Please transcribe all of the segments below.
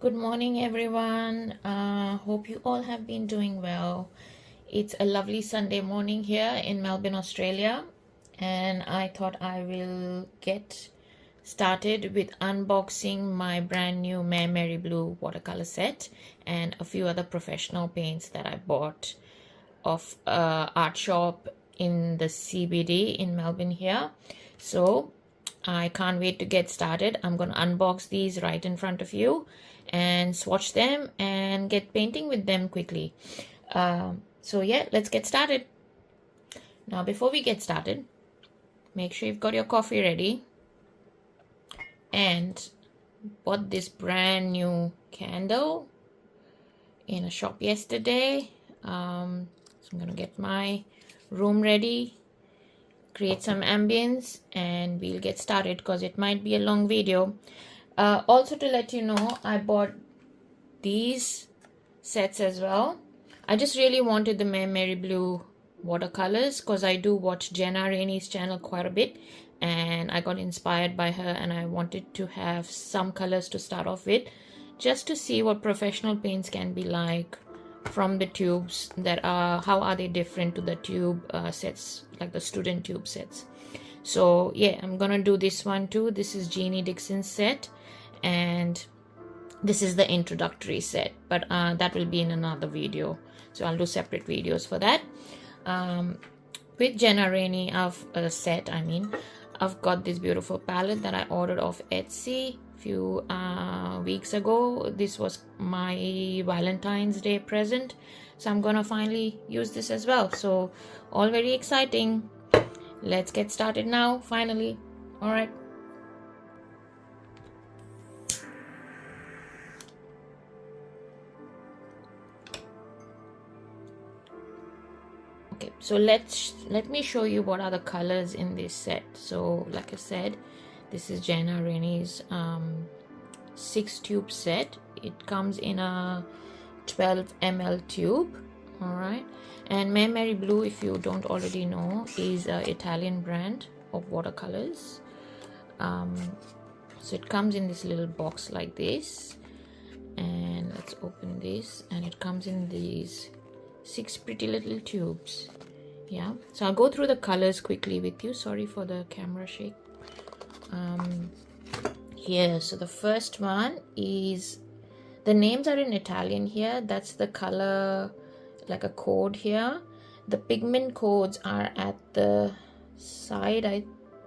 Good morning, everyone. Hope you all have been doing well. It's a lovely Sunday morning here in Melbourne, Australia, and I thought I will get started with unboxing my brand new Maimeri blue watercolor set and a few other professional paints that I bought of art shop in the CBD in Melbourne here. So I can't wait to get started. I'm going to unbox these right in front of you and swatch them and get painting with them quickly. So yeah, let's get started. Now before we get started, make sure you've got your coffee ready and bought this brand new candle in a shop yesterday. So I'm gonna get my room ready, create some ambience, and we'll get started because it might be a long video. Also to let you know, I bought these sets as well. I just really wanted the Maimeri blue watercolors because I do watch Jenna Rainey's channel quite a bit, and I got inspired by her and I wanted to have some colors to start off with just to see what professional paints can be like from the tubes that are, how are they different to the tube sets, like the student tube sets. So yeah, I'm gonna do this one too. This is Jeannie Dixon's set, and this is the introductory set, but that will be in another video, so I'll do separate videos for that. With Jenna Rainey set, I've got this beautiful palette that I ordered off Etsy a few weeks ago. This was my Valentine's Day present, so I'm gonna finally use this as well. So all very exciting. Let's get started now, finally. All right. Okay, so let me show you what are the colors in this set. So like I said, this is Jenna Rainey's 6 tube set. It comes in a 12 ml tube. All right, and Maimeri blue, if you don't already know, is an Italian brand of watercolors. So it comes in this little box like this, and let's open this, and it comes in these 6 pretty little tubes. Yeah, so I'll go through the colors quickly with you. Sorry for the camera shake. Here, so the first one is, the names are in Italian here. That's the color, like a code here. The pigment codes are at the side, I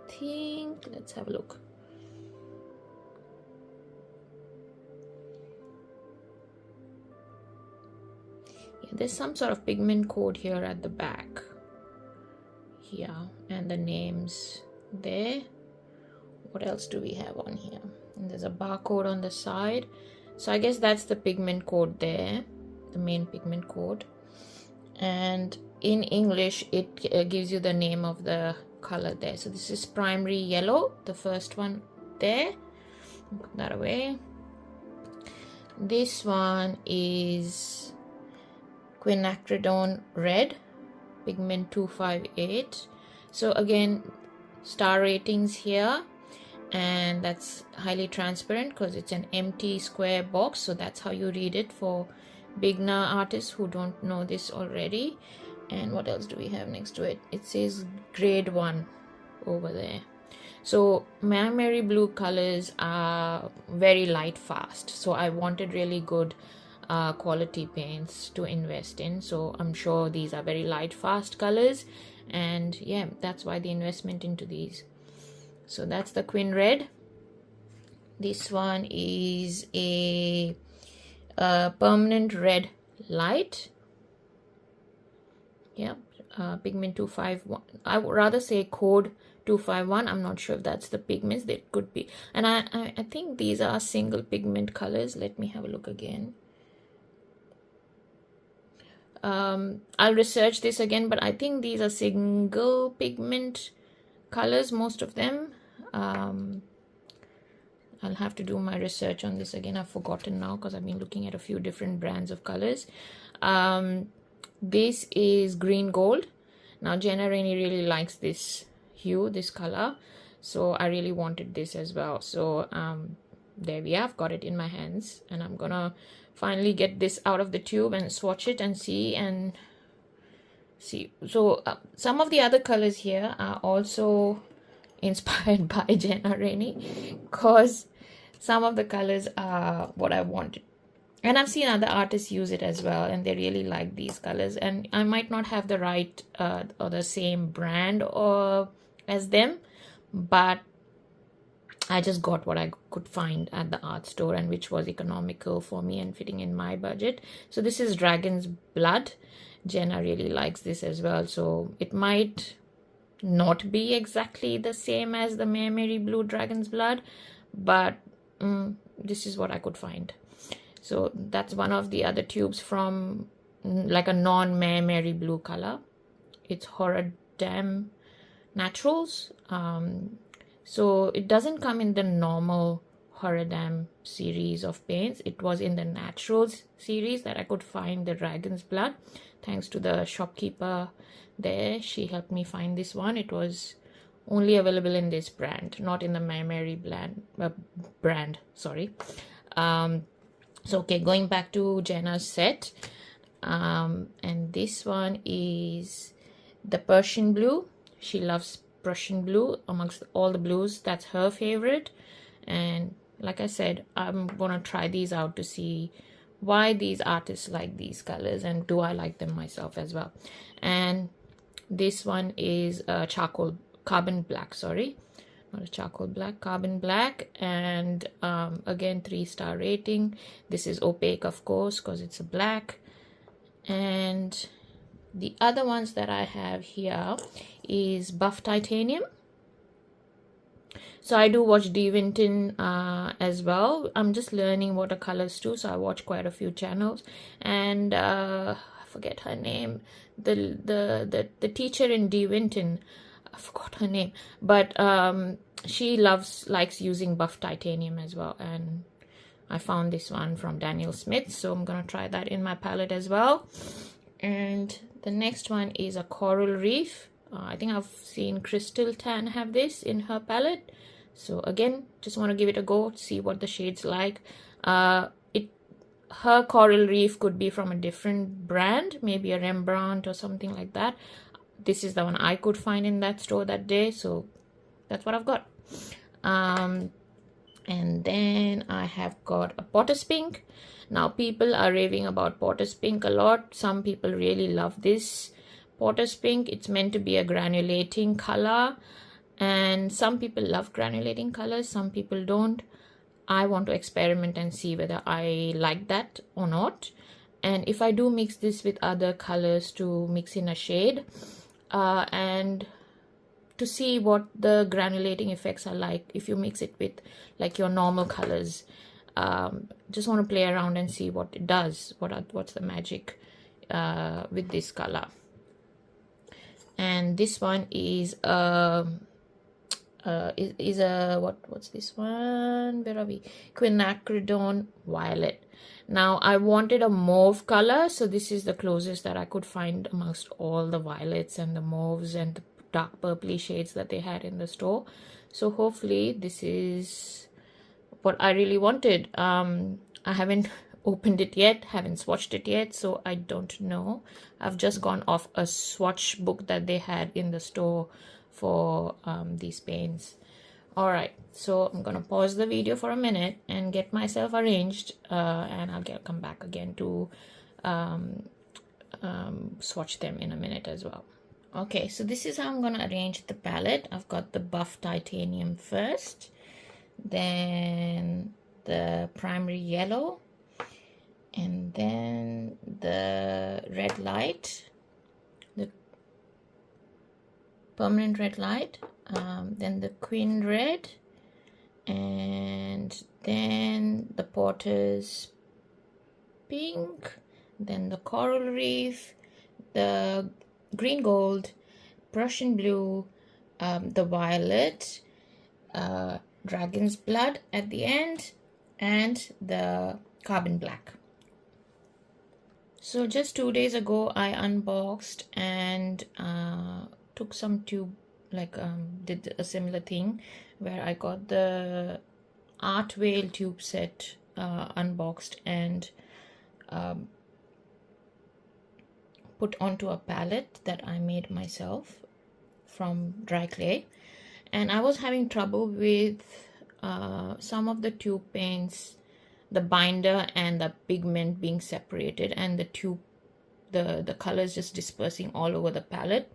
think. Let's have a look. Yeah, there's some sort of pigment code here at the back here, and the names there. What else do we have on here? And there's a barcode on the side, so I guess that's the pigment code there, the main pigment code. And in English it gives you the name of the color there. So this is primary yellow, the first one there. Put that away. This one is quinacridone red, pigment 258. So again, star ratings here, and that's highly transparent because it's an empty square box, so that's how you read it for beginner artists who don't know this already. And what else do we have next to it? It says grade 1 over there. So Maimeri blue colors are very light fast, so I wanted really good quality paints to invest in. So I'm sure these are very light fast colors, and yeah, that's why the investment into these. So that's the Quin Red. This one is a permanent red light. Yeah, pigment 251. I would rather say code 251. I'm not sure if that's the pigments. They could be, and I think these are single pigment colors. Let me have a look again. I'll research this again, but I think these are single pigment colors, most of them. I'll have to do my research on this again. I've forgotten now because I've been looking at a few different brands of colors. This is green gold. Now Jenna Rainey really likes this hue, this color, so I really wanted this as well. So there we have got it in my hands, and I'm gonna finally get this out of the tube and swatch it and see. So some of the other colors here are also inspired by Jenna Rainey, because some of the colors are what I wanted, and I've seen other artists use it as well, and they really like these colors. And I might not have the right or the same brand or as them, but I just got what I could find at the art store, and which was economical for me and fitting in my budget. So this is Dragon's Blood. Jenna really likes this as well, so it might not be exactly the same as the Maimeri Blue Dragon's Blood, but this is what I could find. So that's one of the other tubes from like a non-Maimeri blue color. It's Horror Dam Naturals. So it doesn't come in the normal Horror Dam series of paints. It was in the Naturals series that I could find the Dragon's Blood. Thanks to the shopkeeper there, she helped me find this one. It was only available in this brand, not in the Maimeri brand, sorry. So okay, going back to Jenna's set, and this one is the Persian blue. She loves Prussian blue amongst all the blues. That's her favorite, and like I said, I'm gonna try these out to see why these artists like these colors, and do I like them myself as well. And this one is a carbon black, sorry, not a charcoal black, carbon black. And again, 3-star rating. This is opaque, of course, because it's a black. And the other ones that I have here is buff titanium. So I do watch Devinton as well. I'm just learning watercolors too, so I watch quite a few channels. And I forget her name, the teacher in Devinton, I forgot her name, but she likes using buff titanium as well. And I found this one from Daniel Smith, so I'm gonna try that in my palette as well. And the next one is a coral reef. I think I've seen Crystal Tan have this in her palette. So again, just want to give it a go, see what the shade's like. Her coral reef could be from a different brand, maybe a Rembrandt or something like that. This is the one I could find in that store that day, so that's what I've got. And then I have got a Potter's Pink. Now people are raving about Potter's Pink a lot. Some people really love this Potter's Pink. It's meant to be a granulating color, and some people love granulating colors, some people don't. I want to experiment and see whether I like that or not. And if I do mix this with other colors to mix in a shade, and to see what the granulating effects are like if you mix it with like your normal colors. Just want to play around and see what it does, what's the magic with this color. And this one is what's this one? Where are we? Quinacridone Violet. Now I wanted a mauve color, so this is the closest that I could find amongst all the violets and the mauves and the dark purpley shades that they had in the store. So hopefully this is what I really wanted. I haven't opened it yet, haven't swatched it yet, so I don't know. I've just gone off a swatch book that they had in the store for these paints. All right, so I'm gonna pause the video for a minute and get myself arranged, and I'll come back again to swatch them in a minute as well. Okay, so this is how I'm gonna arrange the palette. I've got the buff titanium first, then the primary yellow, and then the red light, the permanent red light, then the queen red, and then the Potter's Pink, then the coral reef, the green gold, Prussian blue, the violet, Dragon's Blood at the end, and the carbon black. So just 2 days ago I unboxed and took some tube, like did a similar thing where I got the art whale tube set unboxed and put onto a palette that I made myself from dry clay. And I was having trouble with some of the tube paints, the binder and the pigment being separated, and the tube, the colors just dispersing all over the palette.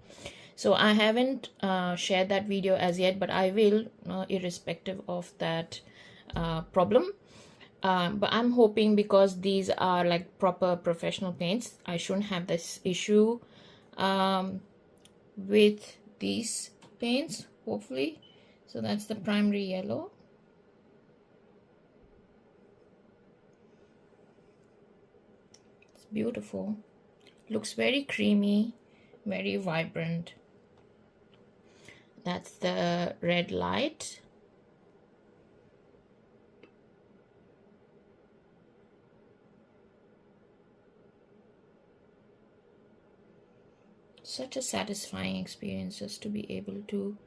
So I haven't shared that video as yet, but I will, irrespective of that problem. But I'm hoping, because these are like proper professional paints, I shouldn't have this issue with these paints, hopefully. So that's the primary yellow. It's beautiful. Looks very creamy, very vibrant. That's the red light. Such a satisfying experience just to be able to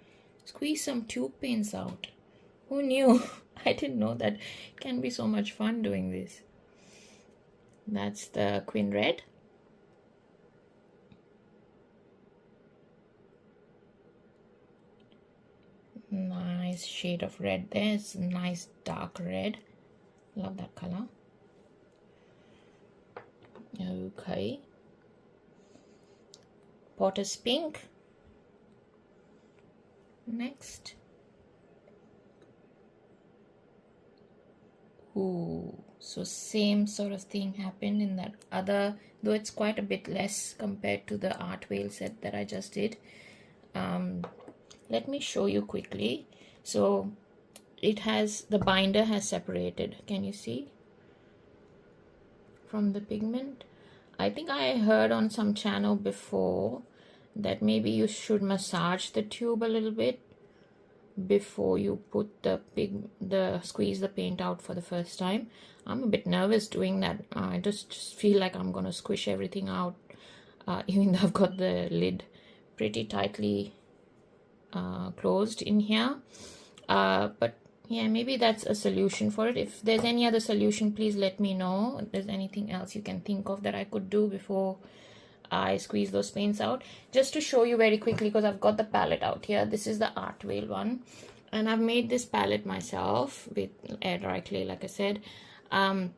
squeeze some tube paints out. Who knew? I didn't know that it can be so much fun doing this. That's the Queen Red. Nice shade of red there. It's a nice dark red. Love that color. Okay. Potter's Pink. Next. Ooh, so same sort of thing happened in that other, though it's quite a bit less compared to the art whale set that I just did. Let me show you quickly. So it has, the binder has separated. Can you see? From the pigment. I think I heard on some channel before that maybe you should massage the tube a little bit before you put squeeze the paint out for the first time. I'm a bit nervous doing that. I just feel like I'm gonna squish everything out, even though I've got the lid pretty tightly closed in here. But yeah, maybe that's a solution for it. If there's any other solution, please let me know. If there's anything else you can think of that I could do before I squeeze those paints out. Just to show you very quickly, because I've got the palette out here. This is the art whale one, and I've made this palette myself with air dry clay, like I said. And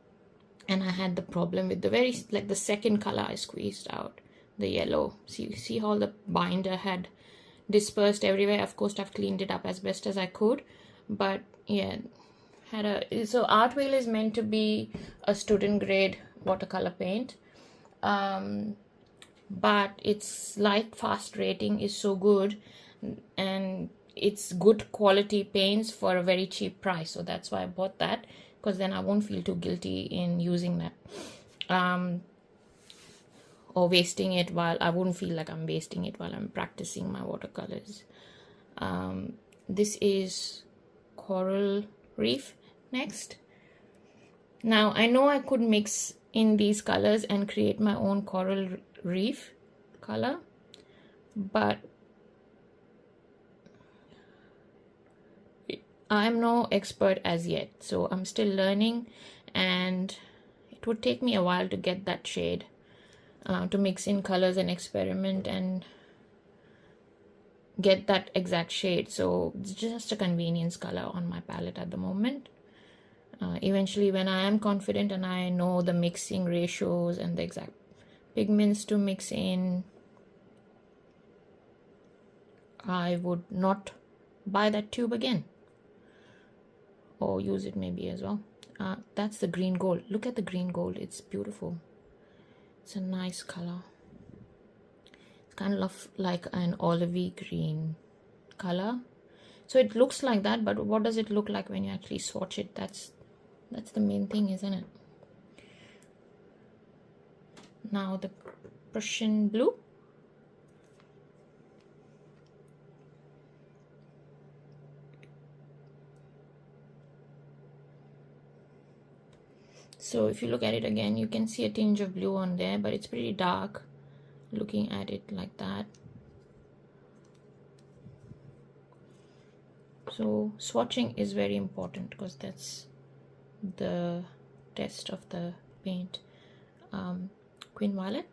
I had the problem with the second color I squeezed out, the yellow. So you see how the binder had dispersed everywhere. Of course, I've cleaned it up as best as I could, but yeah, so art whale is meant to be a student grade watercolor paint, but its light fast rating is so good, and it's good quality paints for a very cheap price. So that's why I bought that, because then I won't feel too guilty in using that, or wasting it I wouldn't feel like I'm wasting it while I'm practicing my watercolors. This is Coral Reef next. Now I know I could mix in these colors and create my own Coral Reef color, but I'm no expert as yet, so I'm still learning, and it would take me a while to get that shade, to mix in colors and experiment and get that exact shade. So it's just a convenience color on my palette at the moment. Eventually, when I am confident and I know the mixing ratios and the exact pigments to mix in, I would not buy that tube again, or use it maybe as well. That's the green gold. Look at the green gold. It's beautiful. It's a nice color. It's kind of like an olivey green color. So it looks like that, but what does it look like when you actually swatch it? That's the main thing, isn't it? Now the Prussian blue. So if you look at it again, you can see a tinge of blue on there, but it's pretty dark looking at it like that. So swatching is very important because that's the test of the paint. Queen Violet.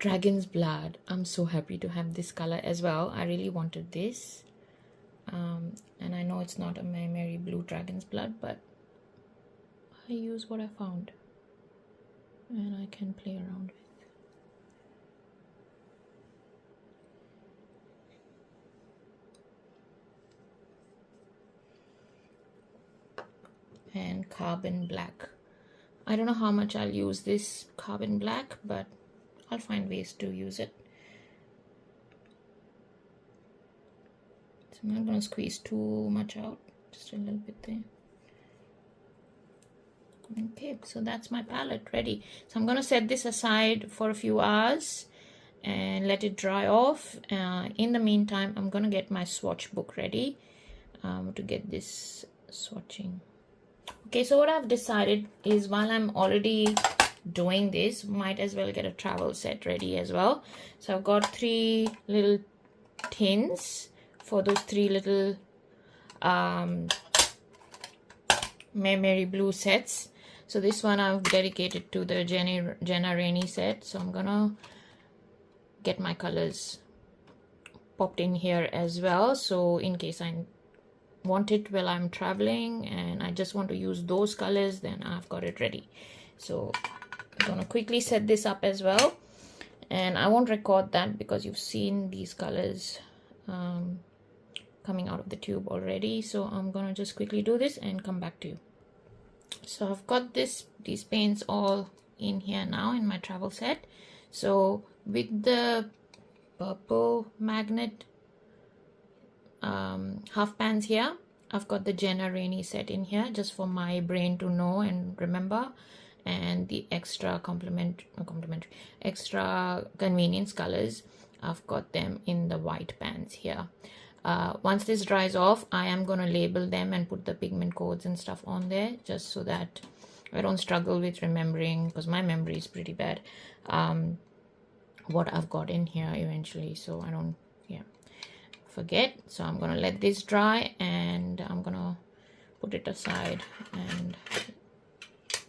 Dragon's Blood. I'm so happy to have this color as well. I really wanted this. And I know it's not a Maimeri blue Dragon's Blood, but I use what I found. And I can play around with. And Carbon Black. I don't know how much I'll use this Carbon Black, but I'll find ways to use it. So I'm not going to squeeze too much out, just a little bit there. Okay, so that's my palette ready. So I'm going to set this aside for a few hours and let it dry off. In the meantime, I'm going to get my swatch book ready to get this swatching. Okay, so what I've decided is, while I'm already doing this, might as well get a travel set ready as well. So I've got 3 little tins for those 3 little Maimeri blue sets. So this one I've dedicated to the Jenna Rainey set. So I'm gonna get my colors popped in here as well. So in case I want it while I'm traveling and I just want to use those colors, then I've got it ready. So I'm gonna quickly set this up as well. And I won't record that because you've seen these colors coming out of the tube already. So I'm gonna just quickly do this and come back to you. So I've got these paints all in here now in my travel set. So with the purple magnet half pans here, I've got the Jenna Rainey set in here just for my brain to know and remember, and the extra extra convenience colors, I've got them in the white pans here. Once this dries off, I am going to label them and put the pigment codes and stuff on there, just so that I don't struggle with remembering, because my memory is pretty bad, what I've got in here eventually, so I don't forget. So I'm going to let this dry and I'm going to put it aside and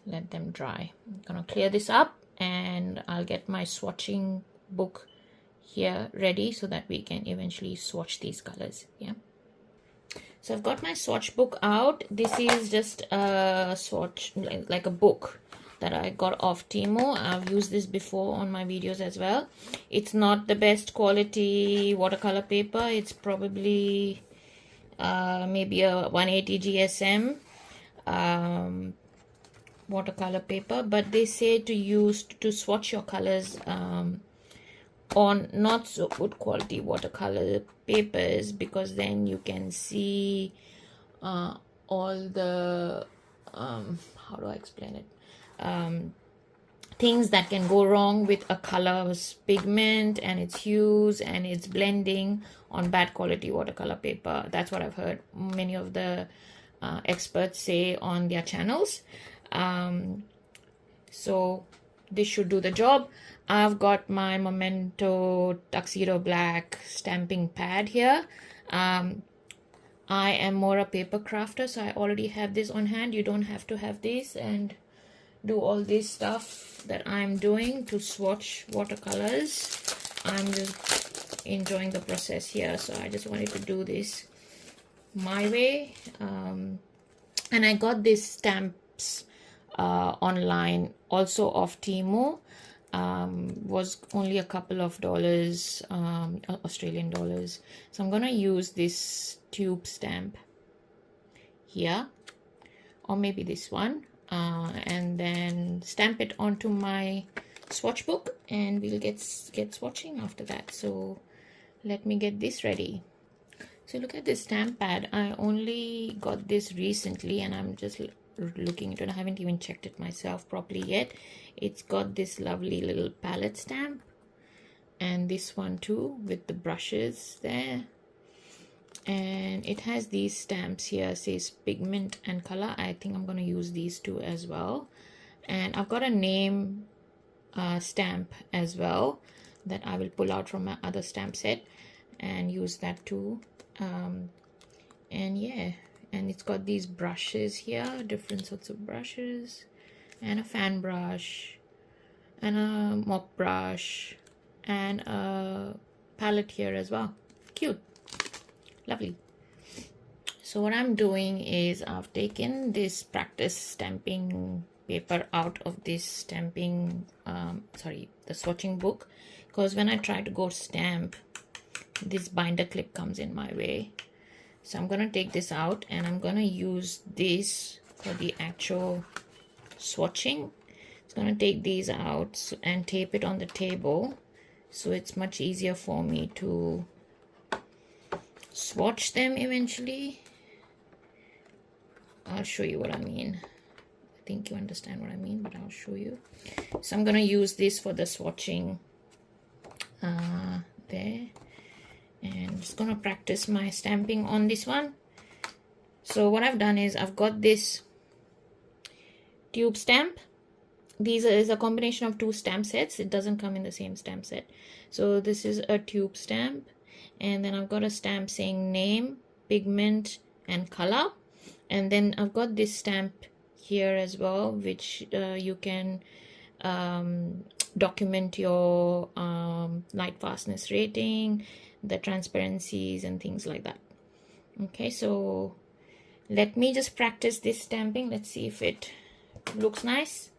let them dry. I'm going to clear this up and I'll get my swatching book here ready so that we can eventually swatch these colors. So I've got my swatch book out. This is just a swatch, like a book that I got off Temu. I've used this before on my videos as well. It's not the best quality watercolor paper. It's probably maybe a 180 GSM watercolor paper, but they say to use to swatch your colors on not so good quality watercolor papers, because then you can see all the how do I explain it, things that can go wrong with a color's pigment and its hues and its blending on bad quality watercolor paper. That's what I've heard many of the experts say on their channels. So this should do the job. I've got my Memento Tuxedo Black stamping pad here. I am more a paper crafter, so I already have this on hand. You don't have to have this and do all this stuff that I'm doing to swatch watercolors. I'm just enjoying the process here, so I just wanted to do this my way. And I got these stamps online also off Temu. Was only a couple of dollars, Australian dollars. So I'm gonna use this tube stamp here, or maybe this one, and then stamp it onto my swatch book, and we'll get swatching after that. So let me get this ready. So look at this stamp pad. I only got this recently and I'm just looking into it. I haven't even checked it myself properly yet. It's got this lovely little palette stamp, and this one too with the brushes there. and it has these stamps here. It says pigment and color. I think I'm going to use these two as well. And I've got a name stamp as well that I will pull out from my other stamp set and use that too. And yeah, and it's got these brushes here, different sorts of brushes, and a fan brush, and a mop brush, and a palette here as well. Cute, lovely. So what I'm doing is I've taken this practice stamping paper out of this stamping the swatching book, because when I try to go stamp, this binder clip comes in my way. So I'm going to take this out and I'm going to use this for the actual swatching. It's going to take these out and tape it on the table, so it's much easier for me to swatch them eventually. I'll show you what I mean. I think you understand what I mean, but I'll show you. So I'm going to use this for the swatching there. And I'm just going to practice my stamping on this one. So what I've done is I've got this tube stamp. These is a combination of two stamp sets. It doesn't come in the same stamp set. So this is a tube stamp. And then I've got a stamp saying name, pigment, and color. And then I've got this stamp here as well, which you can document your light fastness rating, the transparencies and things like that. Okay, so let me just practice this stamping. Let's see if it looks nice.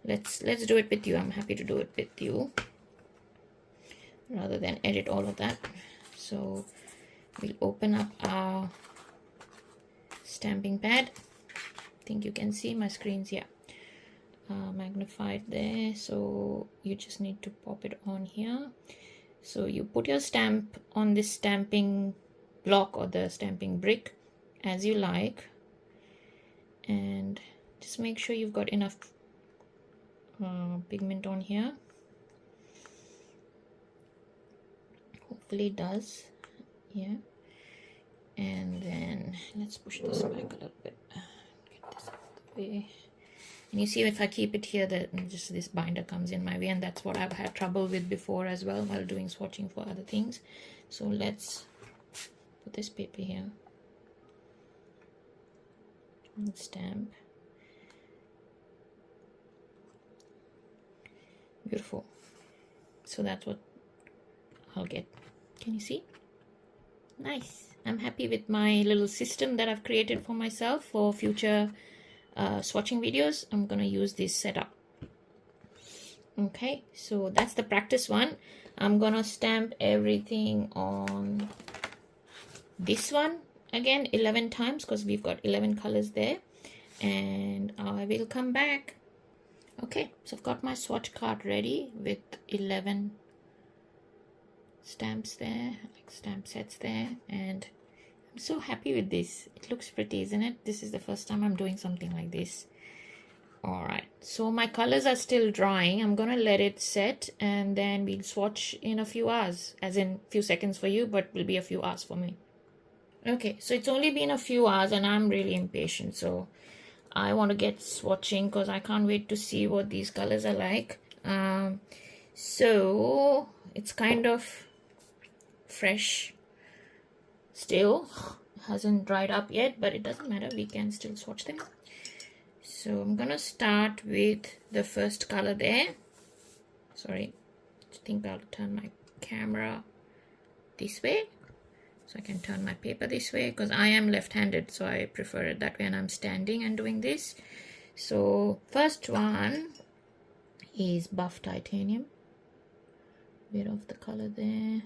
Let's do it with you. I'm happy to do it with you rather than edit all of that. So we'll open up our stamping pad. I think you can see my screen's here magnified there. So you just need to pop it on here. So you put your stamp on this stamping block or the stamping brick as you like, and just make sure you've got enough pigment on here. Hopefully it does. Yeah. And then let's push this back a little bit. Get this out of the way. And you see, if I keep it here, that just this binder comes in my way, and that's what I've had trouble with before as well while doing swatching for other things. So let's put this paper here and stamp. Beautiful. So that's what I'll get. Can you see? Nice. I'm happy with my little system that I've created for myself for future swatching videos. I'm gonna use this setup. Okay, so that's the practice one. I'm gonna stamp everything on this one again 11 times because we've got 11 colors there, and I will come back. Okay, so I've got my swatch card ready with 11 stamps there, like stamp sets there, and I'm so happy with this. It looks pretty, isn't it? This is the first time I'm doing something like this. All right, so my colors are still drying. I'm gonna let it set and then we'll swatch in a few hours, as in few seconds for you, but will be a few hours for me. Okay, so it's only been a few hours and I'm really impatient, so I want to get swatching because I can't wait to see what these colors are like. So it's kind of fresh still, hasn't dried up yet, but it doesn't matter, we can still swatch them. So I'm gonna start with the first color there. Sorry, I think I'll turn my camera this way so I can turn my paper this way, because I am left-handed, so I prefer it that way and I'm standing and doing this. So first one is buff titanium. Bit of the color there.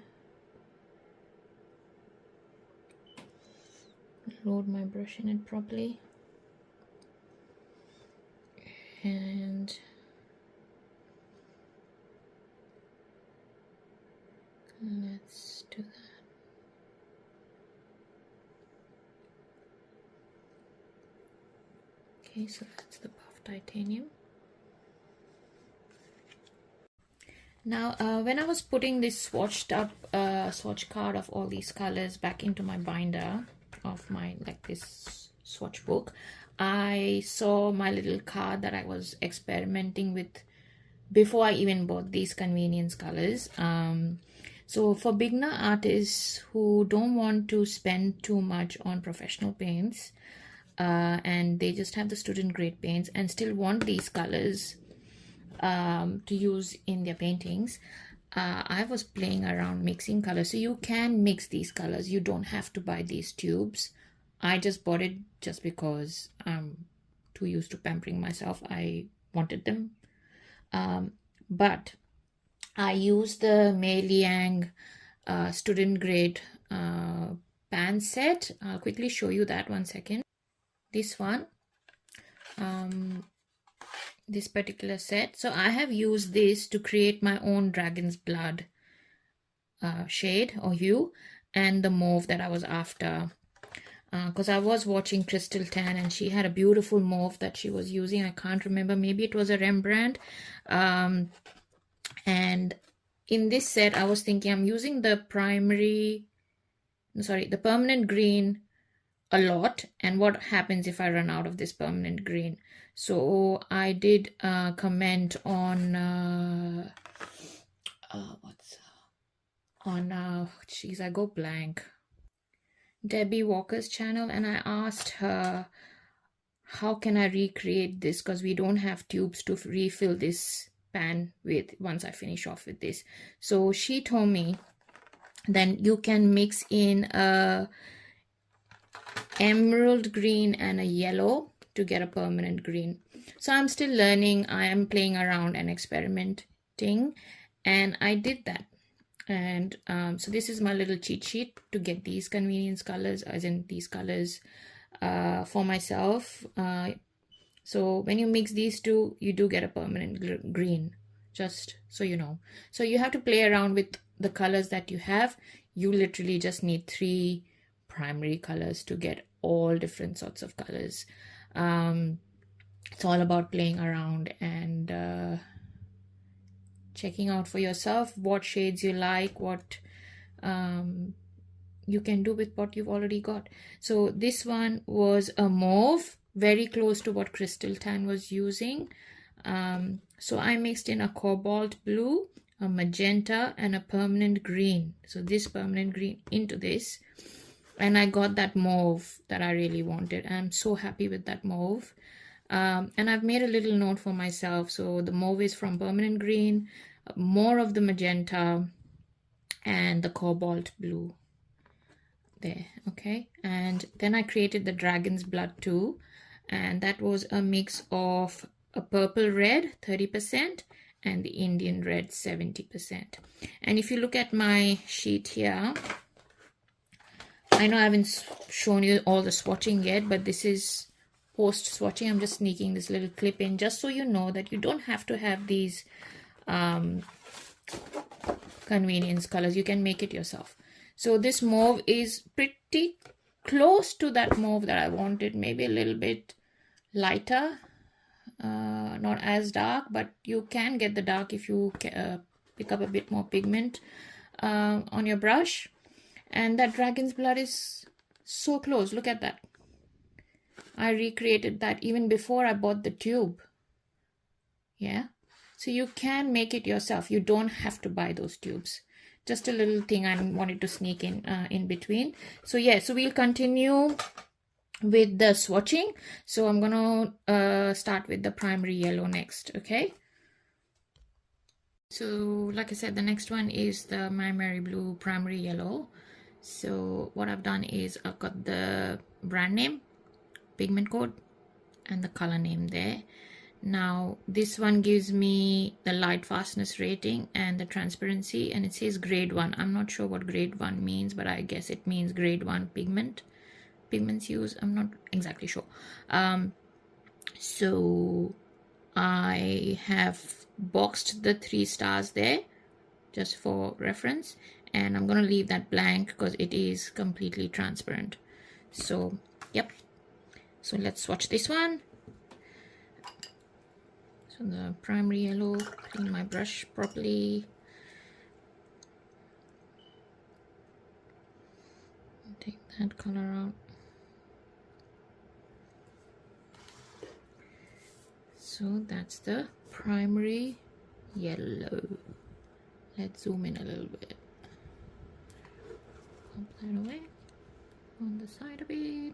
Load my brush in it properly. And let's do that. Okay, so that's the buff titanium. Now, when I was putting this swatched up swatch card of all these colors back into my binder of my, like this swatch book, I saw my little card that I was experimenting with before I even bought these convenience colors. So for beginner artists who don't want to spend too much on professional paints, and they just have the student grade paints and still want these colors to use in their paintings, I was playing around mixing colors. So you can mix these colors, you don't have to buy these tubes. I just bought it just because I'm too used to pampering myself. I wanted them. But I use the Mei Liang student grade pan set. I'll quickly show you that, one second. This one, this particular set. So I have used this to create my own dragon's blood shade or hue, and the mauve that I was after, because I was watching Crystal Tan and she had a beautiful mauve that she was using. I can't remember, maybe it was a Rembrandt. And in this set I was thinking I'm using the permanent green a lot, and what happens if I run out of this permanent green. So I did comment on geez, I go blank, Debbie Walker's channel, and I asked her how can I recreate this, because we don't have tubes to refill this pan with once I finish off with this. So she told me then you can mix in a emerald green and a yellow to get a permanent green. So I'm still learning, I am playing around and experimenting, and I did that. And so this is my little cheat sheet to get these convenience colors, as in these colors for myself. So when you mix these two, you do get a permanent green, just so you know. So you have to play around with the colors that you have. You literally just need 3 primary colors to get all different sorts of colors. It's all about playing around and checking out for yourself what shades you like, what you can do with what you've already got. So this one was a mauve, very close to what Crystal Tan was using. So I mixed in a cobalt blue, a magenta, and a permanent green. So this permanent green into this, and I got that mauve that I really wanted. I'm so happy with that mauve. And I've made a little note for myself. So the mauve is from permanent green, more of the magenta, and the cobalt blue there. Okay, and then I created the dragon's blood too, and that was a mix of a purple red 30% and the Indian red 70%. And if you look at my sheet here, I know I haven't shown you all the swatching yet, but this is post swatching. I'm just sneaking this little clip in just so you know that you don't have to have these convenience colors. You can make it yourself. So this mauve is pretty close to that mauve that I wanted, maybe a little bit lighter, not as dark, but you can get the dark if you pick up a bit more pigment on your brush. And that dragon's blood is so close. Look at that. I recreated that even before I bought the tube. Yeah. So you can make it yourself. You don't have to buy those tubes. Just a little thing I wanted to sneak in between. So yeah, so we'll continue with the swatching. So I'm gonna start with the primary yellow next. Okay. So like I said, the next one is the Maimeri blue primary yellow. So what I've done is I've got the brand name, pigment code, and the color name there. Now this one gives me the light fastness rating and the transparency, and it says grade 1. I'm not sure what grade 1 means, but I guess it means grade 1 pigments used. I'm not exactly sure. So I have boxed the 3 stars there just for reference, and I'm going to leave that blank because it is completely transparent. So yep, so let's swatch this one. So the primary yellow, clean my brush properly. Take that color out. So that's the primary yellow. Let's zoom in a little bit. Pop that away on the side of it.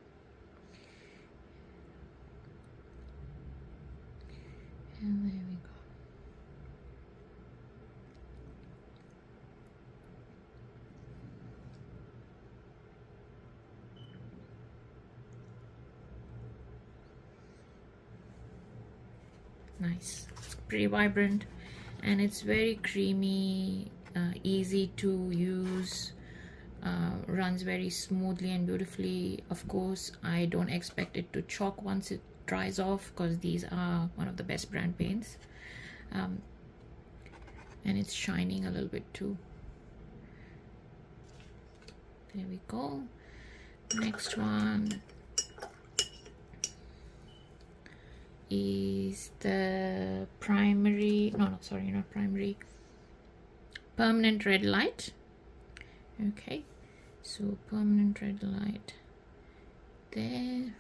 And there we go. Nice. It's pretty vibrant and it's very creamy, easy to use, runs very smoothly and beautifully. Of course, I don't expect it to chalk once it dries off because these are one of the best brand paints. And it's shining a little bit too. There we go. Next one is the primary, sorry, not primary, permanent red light. Okay, so permanent red light there.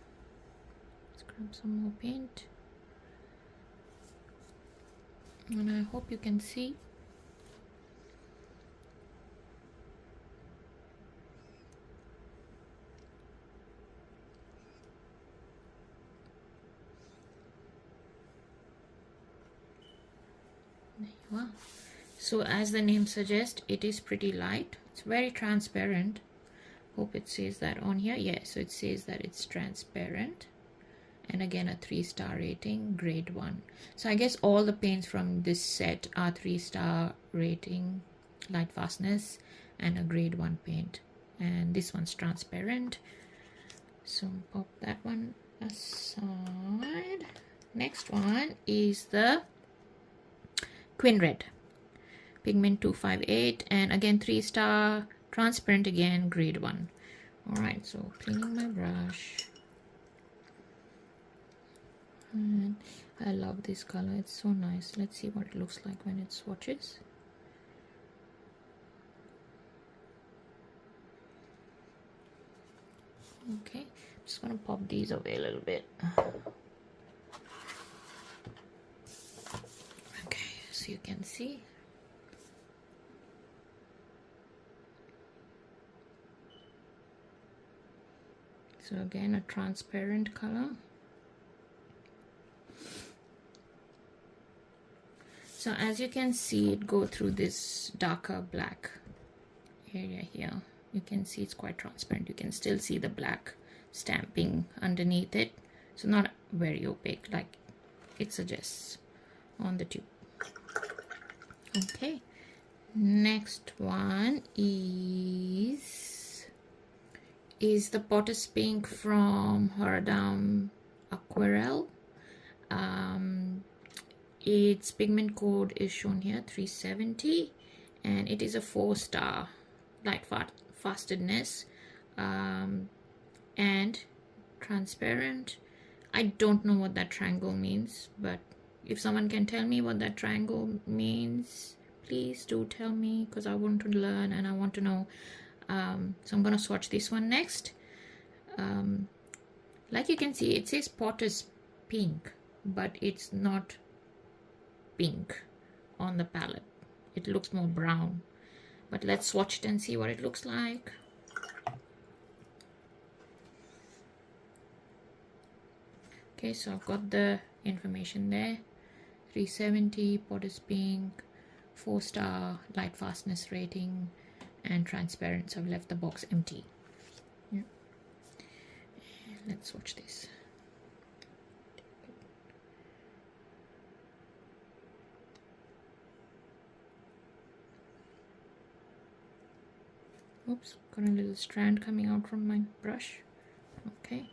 Let's grab some more paint, and I hope you can see. There you are. So as the name suggests, it is pretty light. It's very transparent. Hope it says that on here. Yeah, so it says that it's transparent. And again, a 3-star rating, grade 1. So I guess all the paints from this set are 3-star rating, light fastness, and a grade 1 paint. And this one's transparent. So pop that one aside. Next one is the Quin Red, pigment 258, and again 3-star, transparent again, grade 1. All right, so cleaning my brush. And I love this color, it's so nice. Let's see what it looks like when it swatches. Okay, I'm just gonna pop these away a little bit. Okay, so you can see. So again, a transparent color. So as you can see, it go through this darker black area here. You can see it's quite transparent. You can still see the black stamping underneath it. So not very opaque like it suggests on the tube. Okay, next one is the Potter's Pink from Horadam Aquarelle. Its pigment code is shown here, 370, and it is a 4-star light fastness and transparent. I don't know what that triangle means, but if someone can tell me what that triangle means, please do tell me, because I want to learn and I want to know. So I'm gonna swatch this one next. Like you can see, it says Potter's Pink, but it's not pink on the palette. It looks more brown, but let's swatch it and see what it looks like. Okay, so I've got the information there. 370, Potter's Pink, 4-star light fastness rating, and transparent. So I've left the box empty. Yeah. Let's swatch this. Oops, got a little strand coming out from my brush. Okay.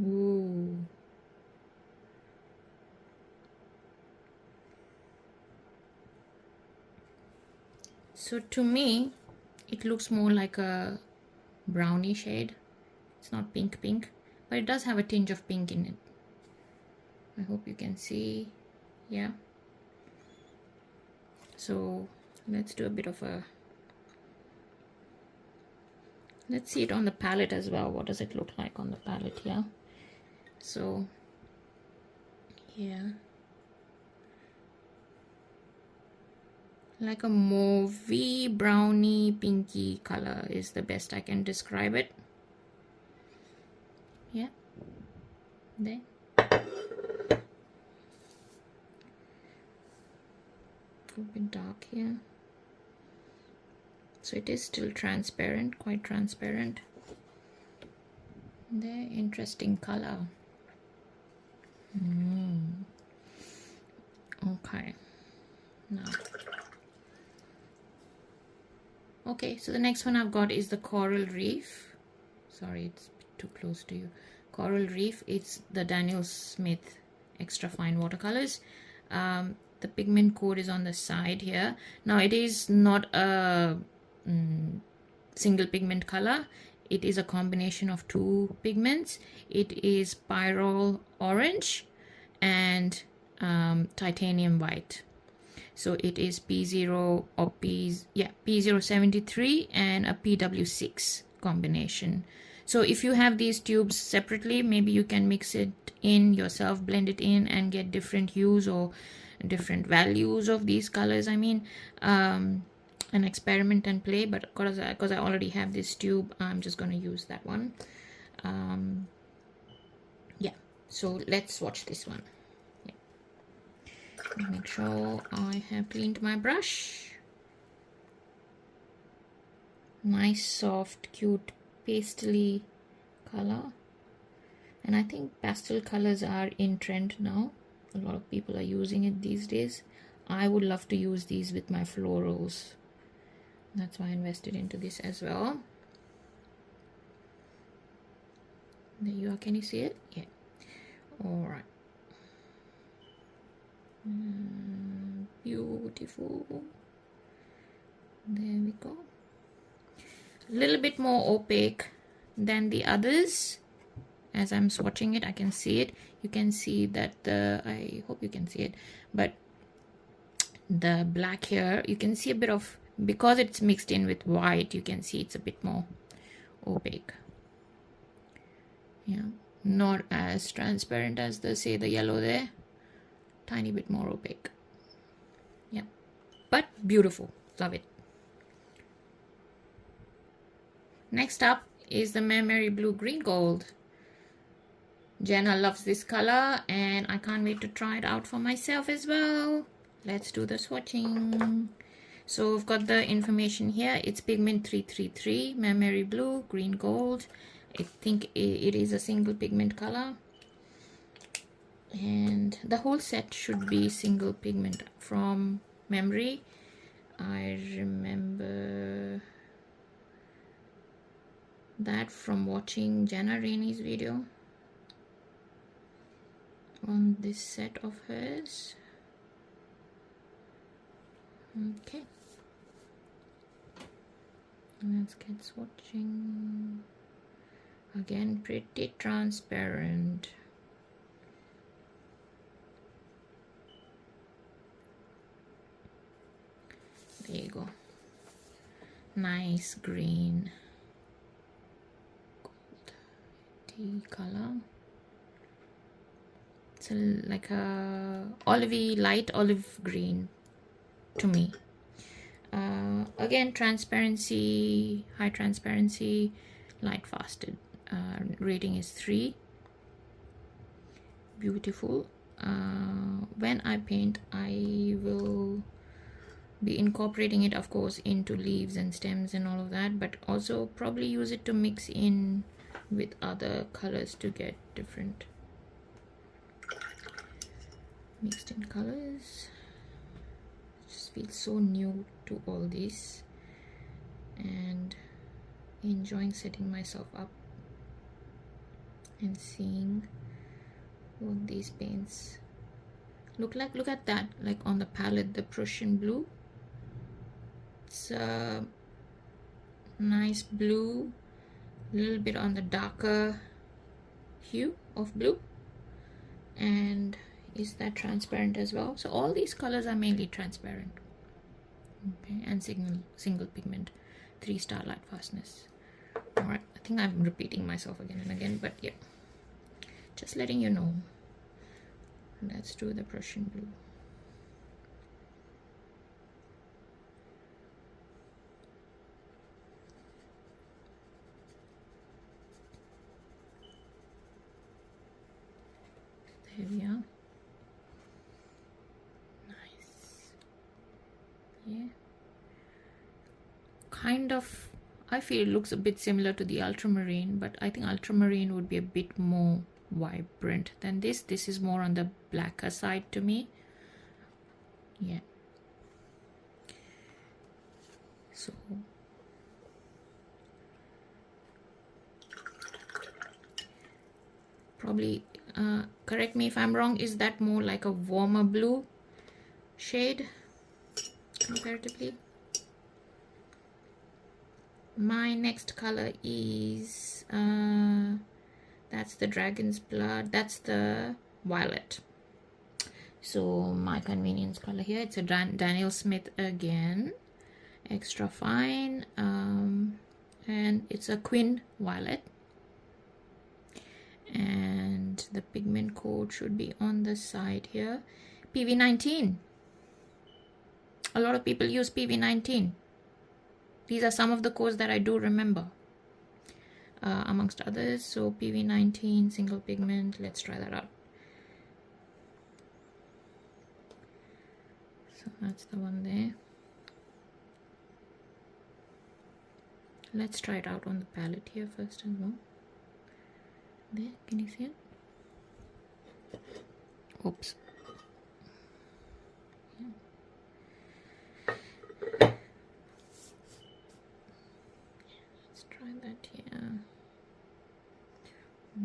Ooh. So to me, it looks more like a brownie shade. It's not pink, but it does have a tinge of pink in it. I hope you can see. Yeah, so let's do a bit of a, let's see it on the palette as well. What does it look like on the palette here? So yeah, like a mauvey brownie pinky color is the best I can describe it. Yeah, there. A bit dark here, so it is still transparent, quite transparent. There, interesting color. Okay, now, okay, so the next one I've got is the Coral Reef. Sorry, it's too close to you. Coral Reef, it's the Daniel Smith extra fine watercolors. The pigment code is on the side here. Now it is not a single pigment color. It is a combination of two pigments. It is pyrrole orange and titanium white. So it is P0 or P073 and a PW6 combination. So if you have these tubes separately, maybe you can mix it in yourself, blend it in, and get different hues or different values of these colors. I mean, and experiment and play. But because I already have this tube, I'm just going to use that one. Yeah, so let's watch this one. Yeah. Make sure I have cleaned my brush. Nice, soft, cute, pastely color. And I think pastel colors are in trend now. A lot of people are using it these days. I would love to use these with my florals. That's why I invested into this as well. There you are. Can you see it? Yeah. All right. Beautiful. There we go. A little bit more opaque than the others. As I'm swatching it, I can see it. You can see that I hope you can see it, but the black here, you can see a bit of, because it's mixed in with white, you can see it's a bit more opaque. Yeah, not as transparent as the yellow there. Tiny bit more opaque. Yeah, but beautiful. Love it. Next up is the Maimeri Blue Green Gold. Jenna loves this color and I can't wait to try it out for myself as well. Let's do the swatching. So we've got the information here. It's pigment 333, Maimeri Blue, Green Gold. I think it is a single pigment color. And the whole set should be single pigment from memory. I remember that from watching Jenna Rainey's video on this set of hers. Okay, let's get swatching. Again, pretty transparent. There you go. Nice green gold tea color. It's like a olivey, light olive green to me. Again, transparency, high transparency, light fasted. Rating is 3. Beautiful. When I paint, I will be incorporating it, of course, into leaves and stems and all of that, but also probably use it to mix in with other colors to get different mixed in colors. It just feels so new to all this and enjoying setting myself up and seeing what these paints look like. Look at that, like on the palette, the Prussian blue. It's a nice blue, a little bit on the darker hue of blue. And is that transparent as well? So all these colors are mainly transparent. Okay, and single pigment, 3-star light fastness. All right, I think I'm repeating myself again and again, but yeah, just letting you know. Let's do the Prussian blue. There we are. Nice. Yeah. Kind of, I feel it looks a bit similar to the ultramarine, but I think ultramarine would be a bit more vibrant than this. This is more on the blacker side to me. Yeah. So probably correct me if I'm wrong, is that more like a warmer blue shade comparatively? My next color is that's the dragon's blood, that's the violet. So my convenience color here, it's a Daniel Smith again, extra fine, and it's a Queen Violet. And the pigment code should be on the side here. PV19. A lot of people use PV19. These are some of the codes that I do remember, amongst others. So PV19 single pigment, let's try that out. So that's the one there. Let's try it out on the palette here first as well. There, can you see it? Oops. Yeah. Let's try that here.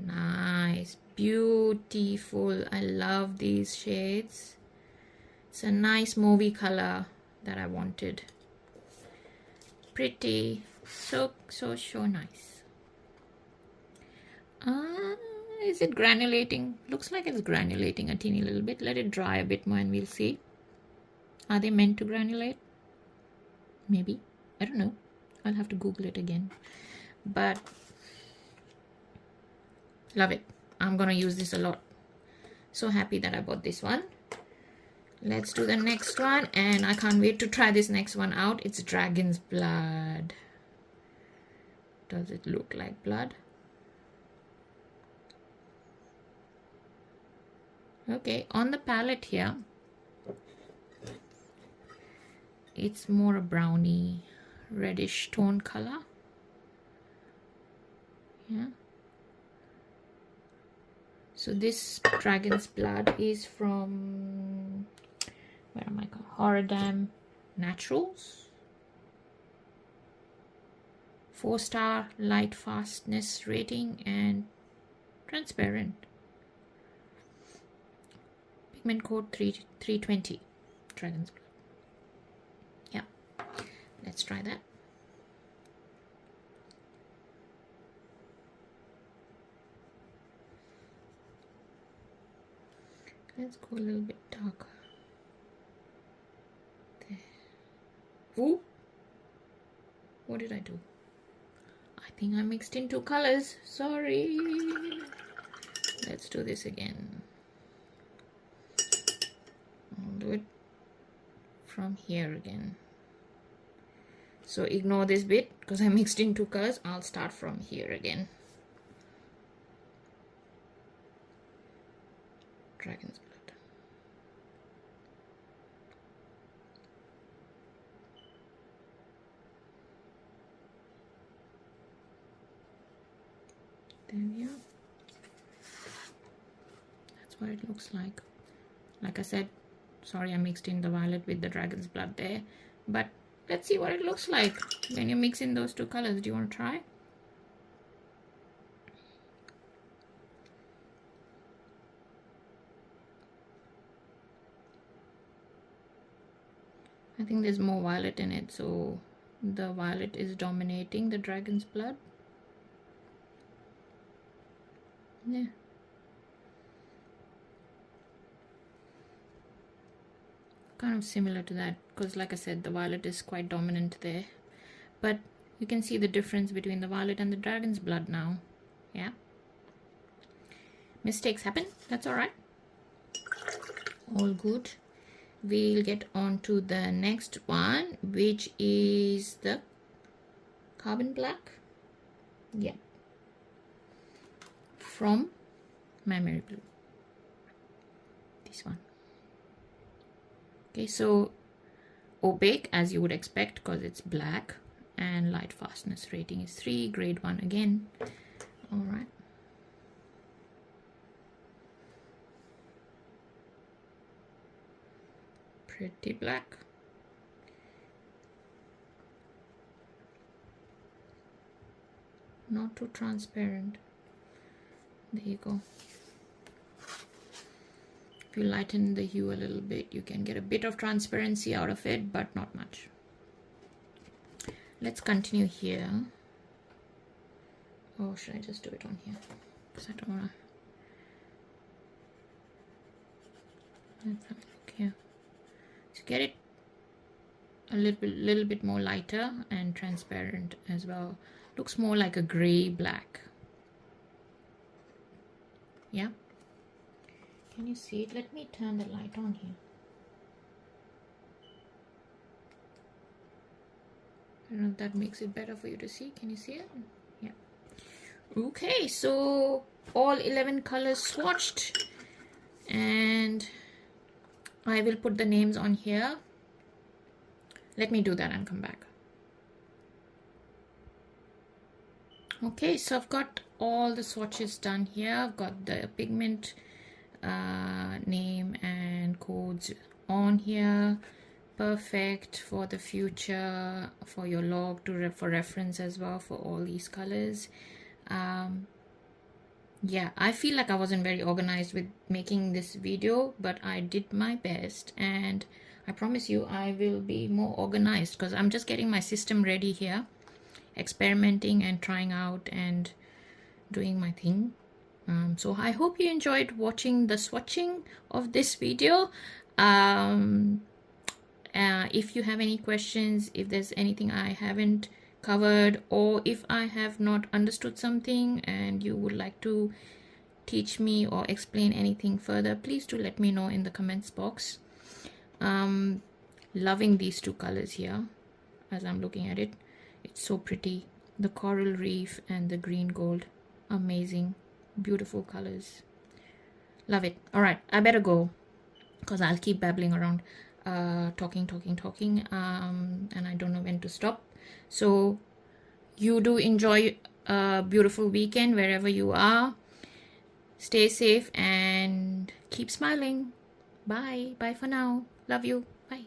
Nice, beautiful. I love these shades. It's a nice movie color that I wanted. Pretty, so nice. Is it granulating? Looks like it's granulating a teeny little bit. Let it dry a bit more and we'll see. Are they meant to granulate? Maybe. I don't know. I'll have to Google it again. But love it. I'm gonna use this a lot. So happy that I bought this one. Let's do the next one, and I can't wait to try this next one out. It's Dragon's Blood. Does it look like blood? Okay, on the palette here, it's more a browny reddish tone color. Yeah. So this Dragon's Blood is from, where am I going? Horror Naturals. 4-star light fastness rating and transparent. Pigment code 320. Dragon's Blood. Yeah. Let's try that. Let's go a little bit darker. There. Ooh. What did I do? I think I mixed in 2 colors. Sorry. Let's do this again. I'll do it from here again. So ignore this bit because I mixed in 2 colors. I'll start from here again. Dragon's Blood. There we are. That's what it looks like. Like I said, sorry I mixed in the violet with the Dragon's Blood there, but let's see what it looks like when you mix in those 2 colors. Do you want to try? I think there's more violet in it, so the violet is dominating the Dragon's Blood. there. Kind of similar to that, because like I said, the violet is quite dominant there, but you can see the difference between the violet and the dragon's blood now. Yeah, mistakes happen, that's all right, all good. We'll get on to the next one, which is the carbon black. Yeah, from Maimeri blue, this one. Okay, so opaque as you would expect because it's black, and light fastness rating is 3, grade 1 again. All right. Pretty black. Not too transparent. There you go. If you lighten the hue a little bit, you can get a bit of transparency out of it, but not much. Let's continue here. Oh, should I just do it on here? Because I don't want to. Let's have a look here. To get it a little bit more lighter and transparent as well. Looks more like a gray black. Yeah. Can you see it? Let me turn the light on here. I don't know if that makes it better for you to see. Can you see it? Yeah. Okay, so all 11 colors swatched, and I will put the names on here. Let me do that and come back. Okay, so I've got all the swatches done here. I've got the pigment name and codes on here. Perfect for the future, for your log, for reference as well, for all these colors. Yeah, I feel like I wasn't very organized with making this video, but I did my best, and I promise you I will be more organized because I'm just getting my system ready here, experimenting and trying out and doing my thing. So I hope you enjoyed watching the swatching of this video. If you have any questions, if there's anything I haven't covered, or if I have not understood something and you would like to teach me or explain anything further, please do let me know in the comments box. Loving these two colors here as I'm looking at it. It's so pretty. The coral reef and the green gold. Amazing. Beautiful colors. Love it. All right, I better go because I'll keep babbling around, talking, and I don't know when to stop. So you do enjoy a beautiful weekend wherever you are. Stay safe and keep smiling. Bye. Bye for now. Love you. Bye.